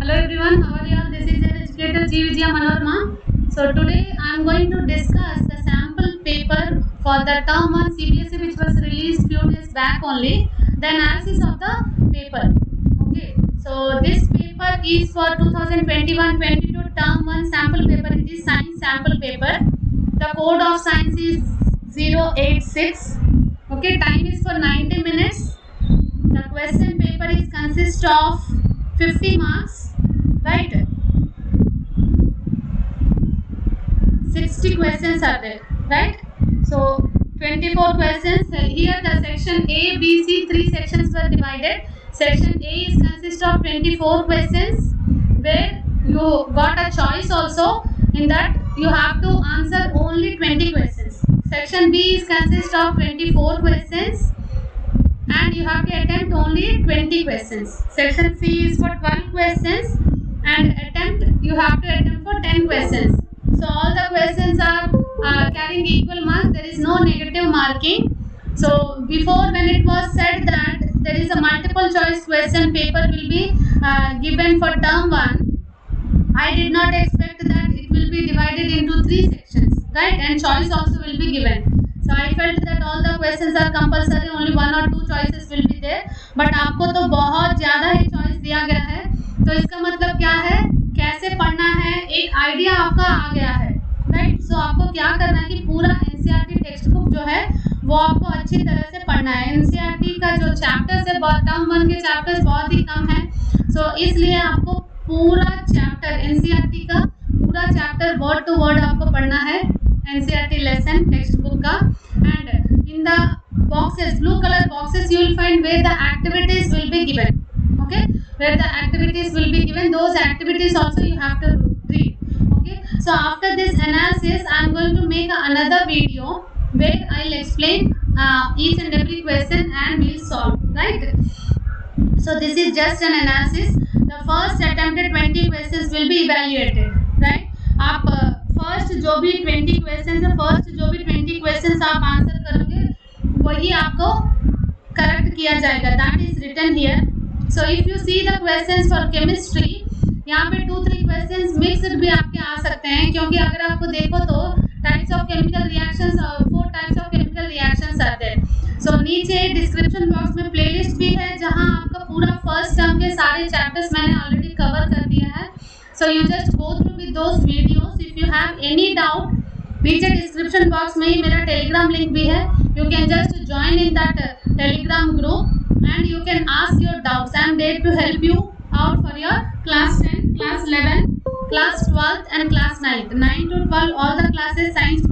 Hello everyone, how are you all? This is your educator G. Vijaya Manorma. So today I am going to discuss the sample paper for the term 1 CBSE which was released few days back only. The analysis of the paper. Okay, so this paper is for 2021-22 term 1 sample paper. It is science sample paper. The code of science is 086. Okay, time is for 90 minutes. The question paper is consist of 50 marks, right? 60 questions are there, right? So 24 questions. Here the section A, B, C, 3 sections were divided. Section A is consist of 24 questions where you got a choice also. In that you have to answer only 20 questions. Section B is consist of 24 questions and you have to attempt only 20 questions. Section C is for 12 questions and you have to attempt for 10 questions. So all the questions are carrying equal marks. There is no negative marking. So before, when it was said that there is a multiple choice question paper will be given for term 1, I did not expect that it will be divided into 3 sections, right? And choice also will be given. So I felt that all the questions are compulsory, only 1 or 2 choices will be there. But आपको तो बहुत ज़्यादा ही choice दिया गया है. तो इसका मतलब क्या है, कैसे पढ़ना है, एक आइडिया आपका आ गया है, राइट? सो आपको क्या करना है कि पूरा एनसीईआरटी टेक्स्ट बुक जो है वो आपको अच्छी तरह से पढ़ना है. एनसीईआरटी का जो चैप्टर्स है, टर्म 1 के चैप्टर्स बहुत ही कम है. सो इसलिए आपको पूरा चैप्टर एनसीईआरटी का पूरा चैप्टर वर्ड टू वर्ड आपको पढ़ना है NCERT lesson textbook ka. And in the boxes, blue color boxes, you will find where the activities will be given. Okay, where the activities will be given, those activities also you have to read. Okay, so after this analysis I am going to make another video where I will explain each and every question and we will solve, right? So this is just an analysis. The first attempted 20 questions will be evaluated, right? आप first जो भी 20 question है, first जो भी 20 question आप answer करोगे वही आपको करेक्ट किया जाएगा. That is written here. So if you see the questions for chemistry, यहाँ पे 2-3 क्वेश्चंस मिक्स्ड भी आपके आ सकते हैं, क्योंकि अगर आपको देखो तो types of chemical reactions, 4 types of chemical reactions आते हैं. सो नीचे डिस्क्रिप्शन बॉक्स में प्लेलिस्ट भी है जहाँ आपका पूरा फर्स्ट टर्म के सारे चैप्टर्स मैंने ऑलरेडी कवर कर दिया है. So you just go through with those videos. If you have any doubt, नीचे डिस्क्रिप्शन बॉक्स में ही मेरा टेलीग्राम लिंक भी है. You can just join in that telegram group and you can ask your doubts. I am there to help you out for your class 10, class 11, class 12 and class 9. 9 to 12 all the classes science,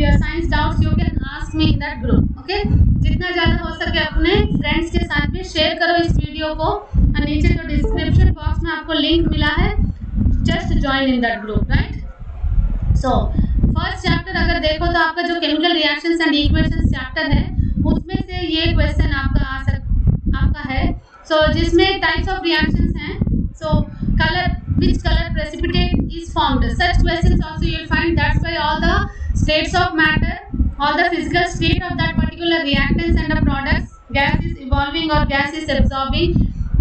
your science doubts you can ask me in that group. Okay? जितना ज़्यादा हो सके अपने friends के साथ भी share करो इस वीडियो को. और नीचे जो डिस्क्रिप्शन बॉक्स में आपको लिंक मिला है, just join in that group, right? So first chapter अगर देखो तो आपका जो chemical reactions and equations chapter है उसमें से ये question आपका है. So जिसमें types of reactions हैं. So color, which color precipitate is formed, such questions also you will find. That's why all the states of matter, all the physical state of that particular reactants and the products, gas is evolving or gas is absorbing,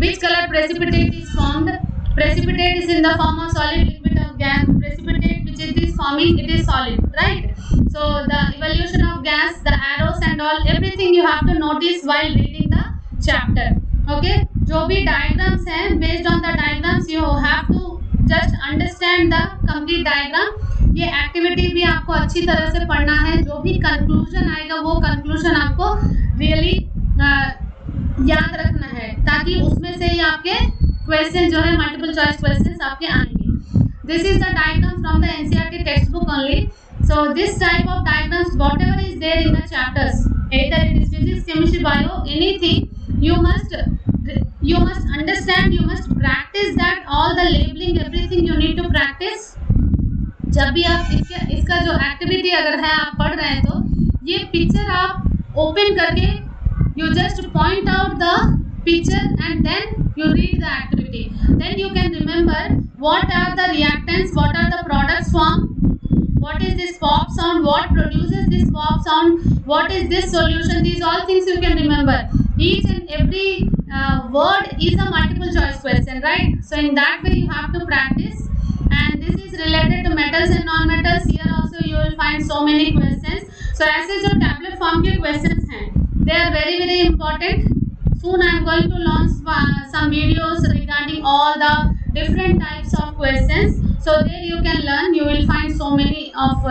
which color precipitate is formed. Precipitate is in the form of solid, liquid or gas. Precipitate which is forming, it is solid, right? So the evolution of gas, the arrows and all, everything you have to notice while reading the chapter. Okay, जो भी diagrams हैं, based on the diagrams you have to just understand the complete diagram. ये activity भी आपको अच्छी तरह से पढ़ना है. जो भी conclusion आएगा वो conclusion आपको really याद रखना है, ताकि उसमें से ही आपके क्वेश्चन जो है मल्टीपल चॉइस क्वेश्चंस आपके आएंगे. This is the diagram from the NCERT text book only. So this type of diagrams whatever is there in the chapters, either it is physics, chemistry, bio, anything, you must understand, you must practice that. All the labeling, everything you need to practice. जब भी आप इसका जो activity अगर है आप पढ़ रहे हैं तो ये पिक्चर आप ओपन करके you just point out the picture and then you read the activity. Then you can remember what are the reactants, what are the products formed, what is this pop sound, what produces this pop sound, what is this solution. These all things you can remember. Each and every word is a multiple choice question. question, right? So in that way you have to practice. And this is related to metals and non-metals. Here also you will find so many questions. So ऐसे जो tablet form के questions हैं, they are very very important. Soon I am going to launch some videos regarding all the different types of questions. So there you can learn. You will find so many of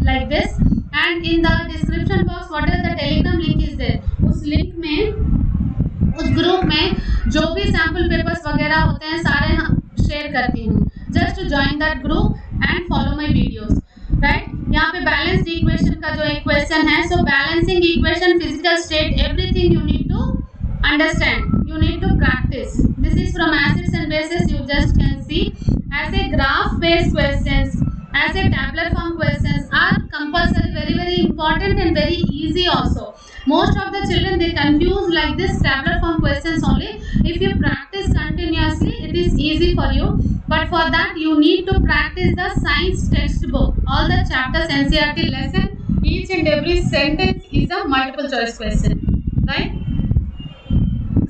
like this. And in the description box, what is the Telegram link is there? उस link में, उस group में जो भी sample papers वगैरह होते हैं सारे हम शेयर करती हूँ. Just to join that group and follow my videos, right? यहाँ पे balanced equation का जो एक question है, so balancing equation, physical state, everything you need to understand. You need to practice. This is from acids and bases. You just can see as a graph based questions, as a tabular form questions are compulsory, very very important and very easy also. Most of the children they confuse like this tabular form questions only. If you practice continuously, it is easy for you. But for that you need to practice the science textbook, all the chapters, NCERT lesson. Each and every sentence is a multiple choice question, right?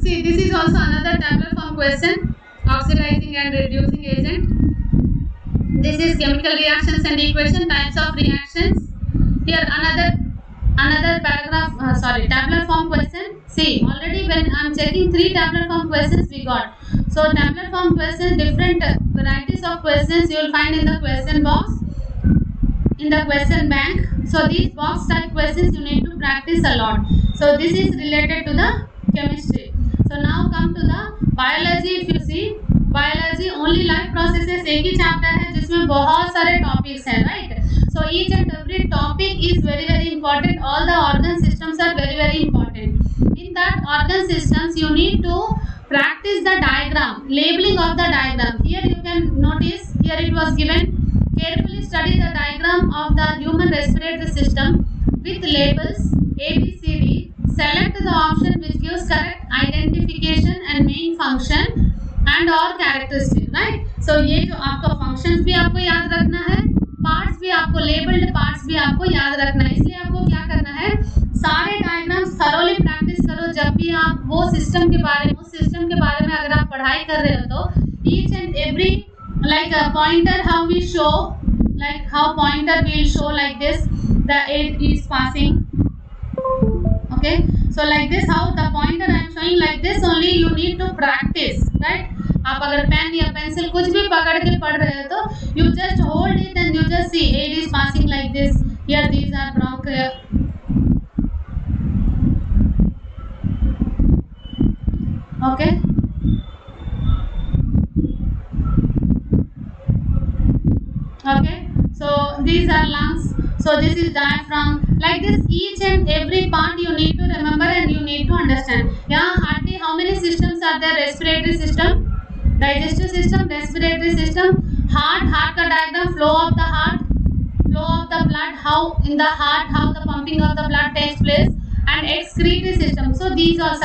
See, this is also another tabular form question. Oxidizing and reducing agent. This is chemical reactions and equation, types of reactions. Here another paragraph, tabular form question. See, already when I am checking 3 tabular form questions we got. So tabular form questions, different varieties of questions you will find in the question box, in the question bank. So these box type questions you need to practice a lot. So this is related to the chemistry. So now come to the biology. If you see biology, only life processes एक ही chapter है जिसमें बहुत सारे topics हैं, right? So each and every topic is very very important. All the organ systems are very very important. In that organ systems you need to practice the diagram, labeling of the diagram. Here you can notice, here it was given, carefully study the diagram of the human respiratory system with labels A, B, C, D. Select the option which gives correct identification and main function and or characteristic, right? So ये जो आपका functions भी आपको याद रखना है, parts भी आपको labeled parts भी आपको याद रखना है. इसलिए आपको क्या करना है, सारे diagrams thoroughly practice करो. जब भी आप वो system के बारे में, उस system के बारे में अगर आप पढ़ाई कर रहे हो तो each and every like a pointer how we show, like how pointer will show like this, the aid is passing. Okay, so like this, how the pointer I am showing like this only, you need to practice, right? आप अगर pen या pencil कुछ भी पकड़ के पढ़ रहे हो तो you just hold it and you just see aid is passing like this. Here these are bronchial. Okay. Okay. So these are lungs. So this is diaphragm. Like this, each and every part you need to remember and you need to understand. Yeah, hardly how many systems are there? Respiratory system, digestive system, respiratory system, heart का diagram, flow of the heart, flow of the blood, how in the heart, how the pumping of the blood takes place, and excretory system. So these are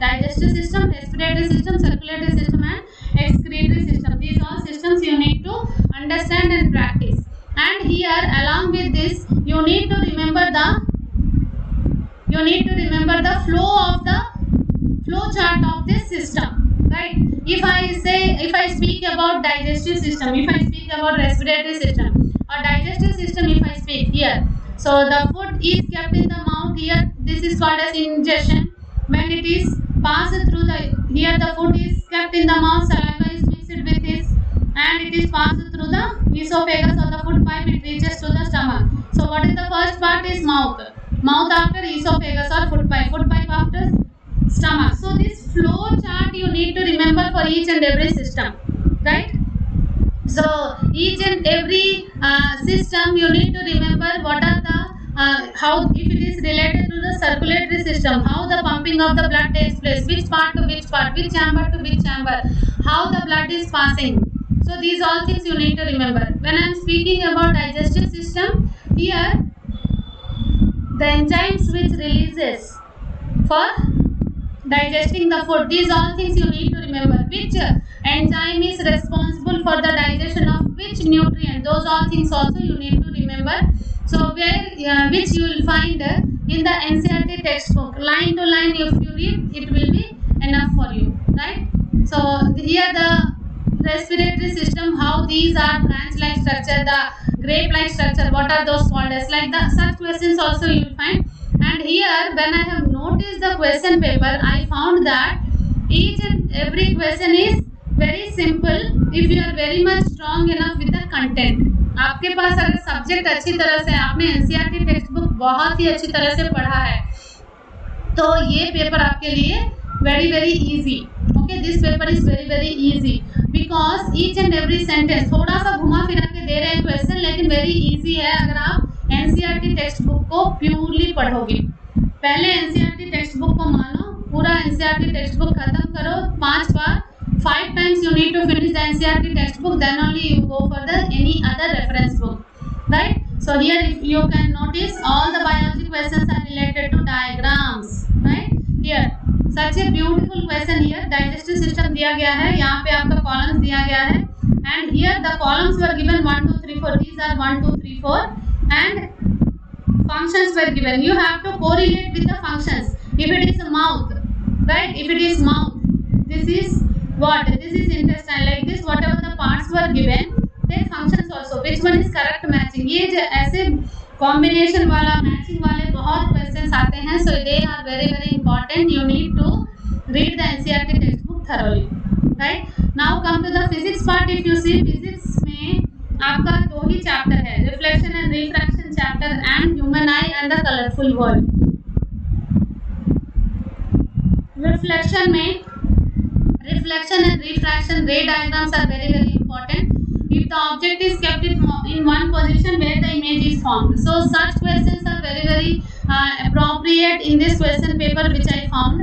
digestive system, respiratory system, circulatory system, and excretory system. These all systems you need to understand and practice. And here along with this you need to remember the flow of the flow chart of this system, right? If I speak about digestive system, if I speak about respiratory system or digestive system, if I speak here, so the food is kept in the mouth. Here this is called as ingestion. When it is passed through here the food is kept in the mouth, saliva is mixed with this, and it is passed through the esophagus or the food pipe, it reaches to the stomach. So what is the first part is mouth after esophagus or food pipe after stomach. So this flow chart you need to remember for each and every system, right? So each and every system you need to remember what are the how, if it is related to the circulatory system, how the pumping of the blood takes place, which part to which part, which chamber to which chamber, how the blood is passing. So these all things you need to remember. When I am speaking about digestive system, here the enzymes which releases for digesting the food, these all things you need to remember. Which enzyme is responsible for the digestion of which nutrient, those all things also you need to remember. So where which you will find in the NCERT textbook, line to line if you read, it will be enough for you, right? So here the respiratory system, how these are branch like structure, the grape like structure, what are those called as, like the such questions also you will find. And here when I have noticed the question paper, I found that each and every question is very simple if you are very much strong enough with the content. आपके पास अगर subject अच्छी तरह से, आपने NCERT text book बहुत ही अच्छी तरह से पढ़ा है, तो ये पेपर आपके लिए very very easy. Okay, this paper is very very easy because each and every sentence थोड़ा सा घुमा फिरा के दे रहे हैं क्वेश्चन, लेकिन वेरी इजी है अगर आप एनसीईआरटी टेक्स्ट बुक को प्योरली पढ़ोगे. पहले एनसीईआरटी टेक्स्ट बुक को मानो, पूरा एनसीईआरटी टेक्स्ट बुक खत्म करो 5 बार. 5 times you need to finish the NCERT textbook, then only you go for the any other reference book, right? So here if you can notice all the biology questions are related to diagrams, right? Here such a beautiful question. here digestive system दिया गया है, यहाँ पे आपका columns दिया गया है, and here the columns were given 1 2 3 4. these are 1 2 3 4 and functions were given. You have to correlate with the functions. If it is a mouth, right? If it is mouth, this is what? This is intestine. Like this, whatever the parts were given, their functions also. Which one is correct matching? ये जो ऐसे combination वाला matching वाले बहुत questions आते हैं. So they are very very important. You need to read the NCERT textbook thoroughly. Right? Now come to the physics part. If you see physics में आपका 2 ही chapter है, reflection and refraction chapter and human eye and the colorful world. Reflection में reflection and refraction ray diagrams are very very important. If the object is kept in one position where the image is formed, so such questions are very very appropriate in this question paper which I found.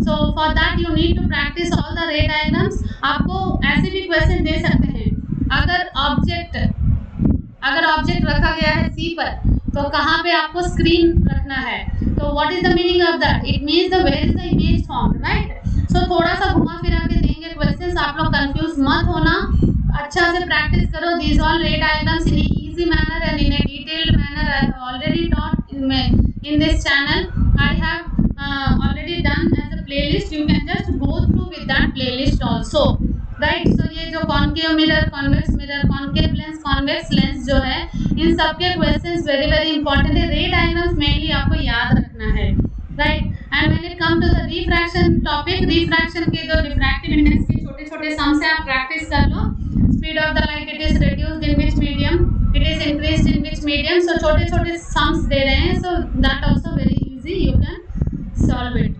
So for that you need to practice all the ray diagrams. आपको ऐसे भी question दे सकते हैं, अगर object रखा गया है C पर, तो कहाँ पे आपको स्क्रीन रखना है, तो what is the meaning of that? It means the where is the image formed, right? So थोड़ा सा घुमा फिरा के देंगे क्वेश्चंस, आप लोग कंफ्यूज मत होना, अच्छा से प्रैक्टिस करो. These all ray diagrams in a easy manner and in a detailed manner I have already taught in this channel. I have already done as a playlist. You can just go through with that playlist also, right? So ये जो concave mirror, convex mirror, concave lens, convex lens जो है, इन सबके questions very very important है. ray diagrams mainly आपको याद रखना है, right? And when it come to the refraction topic, refraction के जो refractive index के छोटे छोटे sums है, आप practice कर लो. Speed of the light, it is reduced in which medium, it is increased in which medium. So छोटे छोटे sums दे रहे हैं, so that also very easy, you can solve it.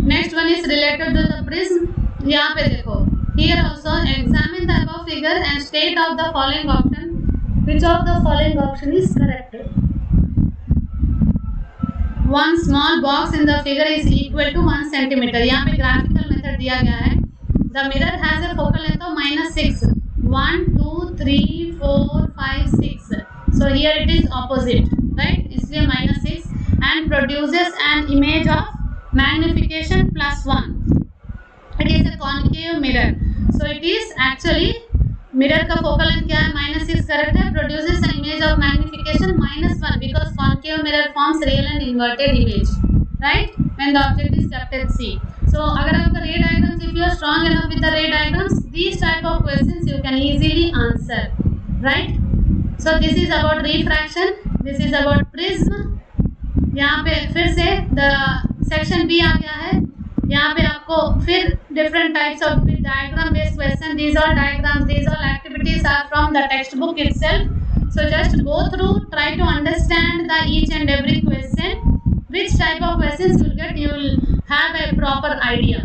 Next one is related to the prism. यहाँ पे देखो, here also examine the above figure and state of the following option. Which of the following option is correct? One small box in the figure is equal to 1 centimeter. यहाँ पे graphical method दिया गया है. The mirror has a focal length of -6. 1 2 3 4 5 6. So here it is opposite, right? इसलिए -6 and produces an image of magnification +1. It is a concave mirror. So it is actually mirror का focal length क्या है? -6 correct है. Produces an image of magnification -1 because concave mirror forms real and inverted image, right? When the object is kept at C. So अगर आपका ray diagrams, if you are strong enough with the ray diagrams, these type of questions you can easily answer, right? So this is about refraction, this is about prism. यहाँ पे फिर से the section B आ गया है. यहाँ पे आपको फिर different types of diagram based question. These all diagrams, these all activities are from the textbook itself. So just go through, try to understand the each and every question, which type of questions you will get, you will have a proper idea,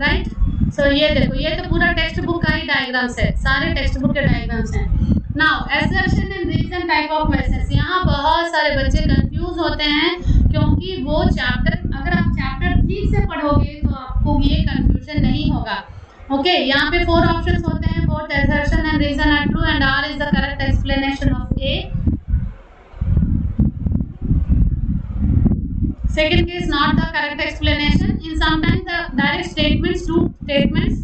right? So ये देखो, ये तो पूरा text book का ही diagrams है, सारे text book के diagrams हैं. Now assertion and reason type of questions. यहाँ बहुत सारे बच्चे कंफ्यूज होते हैं क्योंकि वो चैप्टर, अगर आप चैप्टर ठीक से पढ़ोगे तो आपको ये कंफ्यूजन नहीं होगा. ओके, यहाँ पे 4 ऑप्शंस होते हैं. Both assertion and reason are true and R is the correct explanation of A. Second case, not the correct explanation. In sometimes the direct statements, 2 statements,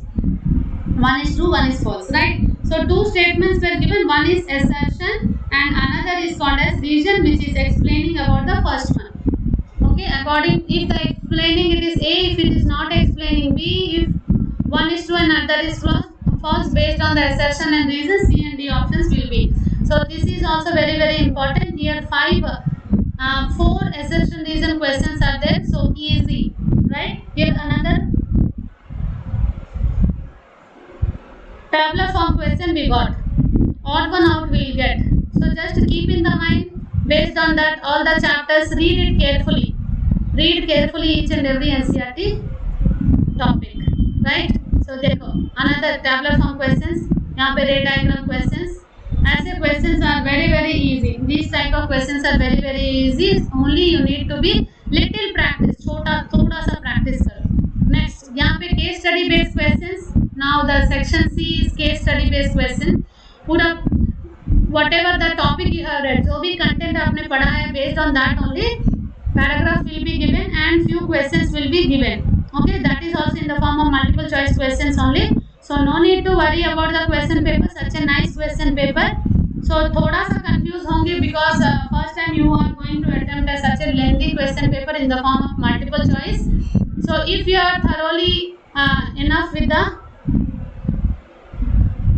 one is true, one is false, right? So 2 statements were given. One is assertion and another is called as reason, which is explaining about the first one. Okay, according, if the explaining it is A, if it is not explaining B, if one is true and other is false based on the assertion and reason, C and D options will be. So this is also very important. Here 4 assertion reason questions are there, so easy, right? Here another tabular form question we got. Odd one out we'll get. So just keep in the mind, based on that all the chapters, read it carefully. Read carefully each and every NCERT topic, right? So देखो another tabular form questions, यहाँ पे ray diagram questions. ऐसे questions are very easy. These type of questions are very easy. Only you need to be little practice. थोड़ा सा practice करो. Next यहाँ पे case study based questions. Now the section C is case study based question. पूरा whatever the topic you have read, जो भी content आपने पढ़ा है, based on that only paragraph will be given and few questions will be given. Okay, that is also in the form of multiple choice questions only. So no need to worry about the question paper. Such a nice question paper. So थोड़ा सा confused होंगे because first time you are going to attempt such a lengthy question paper in the form of multiple choice. So if you are thoroughly enough with the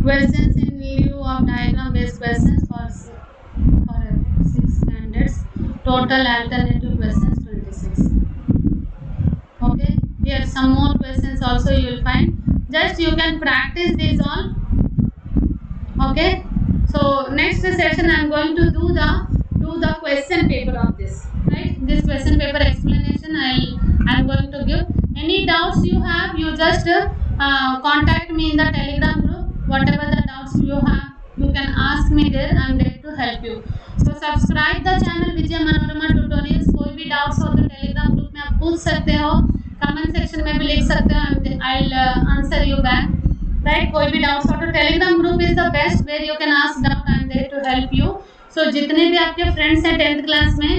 questions in lieu of diagram based questions for 6 standards, total alternative questions 26. Okay, here some more questions also you will find. Just you can practice these all. Okay, so next session I am going to do the question paper of this, right? This question paper explanation I am going to give. Any doubts you have, you just contact me in the Telegram group. Whatever the doubts you have, you can ask me there. I am there to help you. So subscribe the channel Vijay Manorama tutorials. कोई भी doubts हो तो Telegram group में आप पूछ सकते हो, comment section में भी लिख सकते हो. I will answer you back, right? कोई भी डाउट्स हो तो Telegram group is the best where you can ask doubt. I am there to help you. So जितने भी आपके फ्रेंड्स हैं 10th क्लास में,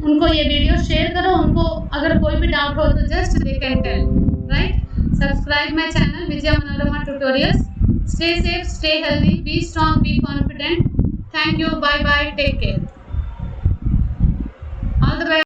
उनको ये वीडियो शेयर करो. उनको अगर कोई भी डाउट हो तो just they can tell, right? Subscribe my channel Vijay Manorama tutorials. Stay safe, stay healthy, be strong, be confident. Thank you. Bye bye. Take care. All the best.